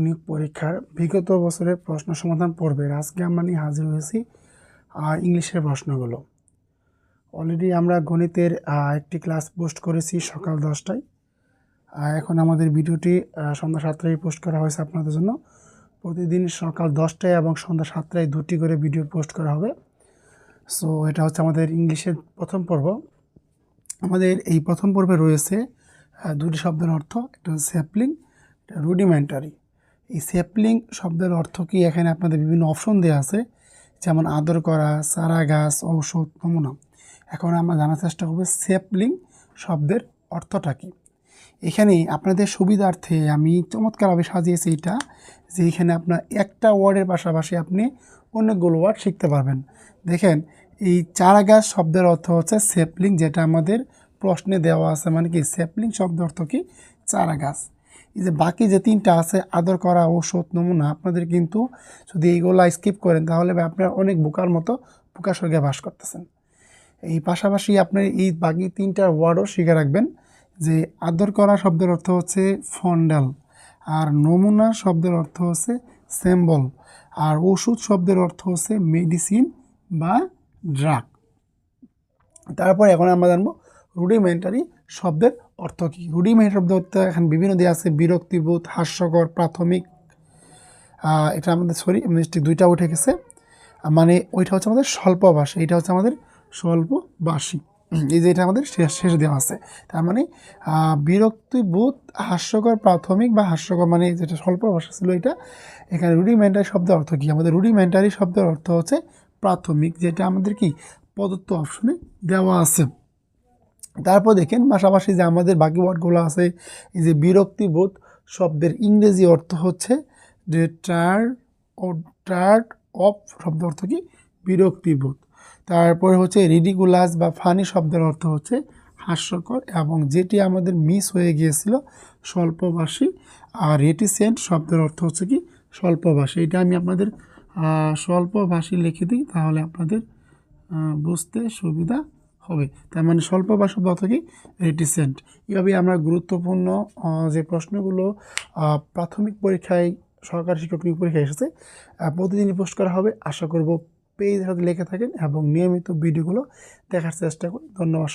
নিয়োগ পরীক্ষার বিগত বছরের প্রশ্ন সমাধান পর্বের আজকে আমরা নিয়ে হাজির হয়েছি ইংলিশের প্রশ্নগুলো। অলরেডি আমরা গণিতের একটি ক্লাস পোস্ট করেছি সকাল 10টায়। এখন আমাদের ভিডিওটি সন্ধ্যা 7টায় পোস্ট করা হয়েছে আপনাদের জন্য। প্রতিদিন সকাল 10টায় এবং সন্ধ্যা 7টায় দুটি করে ভিডিও পোস্ট করা হবে। সো এটা হচ্ছে আমাদের ইংলিশের প্রথম পর্ব। আমাদের এই প্রথম পর্বে রয়েছে দুটি শব্দের অর্থ, একটা হচ্ছে স্যাপলিং, একটা রুডিমেন্টারি। এই স্যাপলিং শব্দের অর্থ কি, এখানে আপনাদের বিভিন্ন অপশন দেওয়া আছে, যেমন আদর করা, চারা গাছ, ঔষধ, নমুনা। এখন আমরা জানার চেষ্টা করব স্যাপলিং শব্দের অর্থটা কি। এখানে আপনাদের সুবিধার্থে আমি চমৎকারভাবে সাজিয়েছি এটা, যে এখানে আপনার একটা ওয়ার্ডের পাশাপাশি আপনি অনেকগুলো ওয়ার্ড শিখতে পারবেন। দেখেন, এই চারা গাছ শব্দের অর্থ হচ্ছে স্যাপলিং, যেটা আমাদের প্রশ্নে দেওয়া আছে। মানে কি, স্যাপলিং শব্দের অর্থ কি? চারা গাছ। এই যে বাকি যে তিনটা আছে, আদর করা, ঔষধ, নমুনা, আপনাদের কিন্তু যদি এইগুলো স্কিপ করেন তাহলে আপনারা অনেক বোকার মতো বোকার সঙ্গে বাস করতেছেন। এই পাশাপাশি আপনার এই বাকি তিনটা ওয়ার্ডও শিখে রাখবেন, যে আদর করা শব্দের অর্থ হচ্ছে ফন্ডাল, আর নমুনা শব্দের অর্থ হচ্ছে স্যাম্বল, আর ওষুধ শব্দের অর্থ হচ্ছে মেডিসিন বা ড্রাগ। তারপর এখন আমরা জানবো রুডিমেন্টারি শব্দের অর্থ কী। রুডিমেন্টারি শব্দের অর্থ এখন বিভিন্ন দেওয়া আছে, বিরক্তিবোধ, হাস্যকর, প্রাথমিক। এটা আমাদের মিস্টেক দুইটা উঠে গেছে, মানে ওইটা হচ্ছে আমাদের স্বল্পভাষী, এটা হচ্ছে আমাদের স্বল্পভাষী। এই যে এটা আমাদের শেষ দেওয়া আছে। তার মানে বিরক্তিবোধ, হাস্যকর, প্রাথমিক বা হাস্যকর, মানে যেটা স্বল্পভাষী ছিল এটা। এখানে রুডিমেন্টারি শব্দের অর্থ কী? আমাদের রুডিমেন্টারি শব্দের অর্থ হচ্ছে প্রাথমিক, যেটা আমাদের কি প্রদত্ত অপশনে দেওয়া আছে। তারপর দেখেন পাশাপাশি যে আমাদের বাকি ওয়ার্ডগুলো আছে, এই যে বিরক্তিবোধ শব্দের ইংরেজি অর্থ হচ্ছে যে টায়ার্ড অফ শব্দের অর্থ কি? বিরক্তিবোধ। তারপরে হচ্ছে রিডিকুলাস বা ফানি শব্দের অর্থ হচ্ছে হাস্যকর, এবং যেটি আমাদের মিস হয়ে গিয়েছিল স্বল্পভাষী। আর রেটিসেন্ট শব্দের অর্থ হচ্ছে কি? স্বল্পভাষী। এটা আমি আপনাদের স্বল্পভাষী লিখে দিই, তাহলে আপনাদের বুঝতে সুবিধা হবে। তার মানে স্বল্পভাষী শব্দ অর্থ কি? রেটিসেন্ট। এভাবে আমরা গুরুত্বপূর্ণ যে প্রশ্নগুলো প্রাথমিক পরীক্ষায়, সরকারি শিক্ষক নিয়োগ পরীক্ষায় এসেছে, প্রতিদিনই পোস্ট করা হবে। আশা করব পেজের সাথে লেখা থাকেন এবং নিয়মিত ভিডিওগুলো দেখার চেষ্টা করুন। ধন্যবাদ।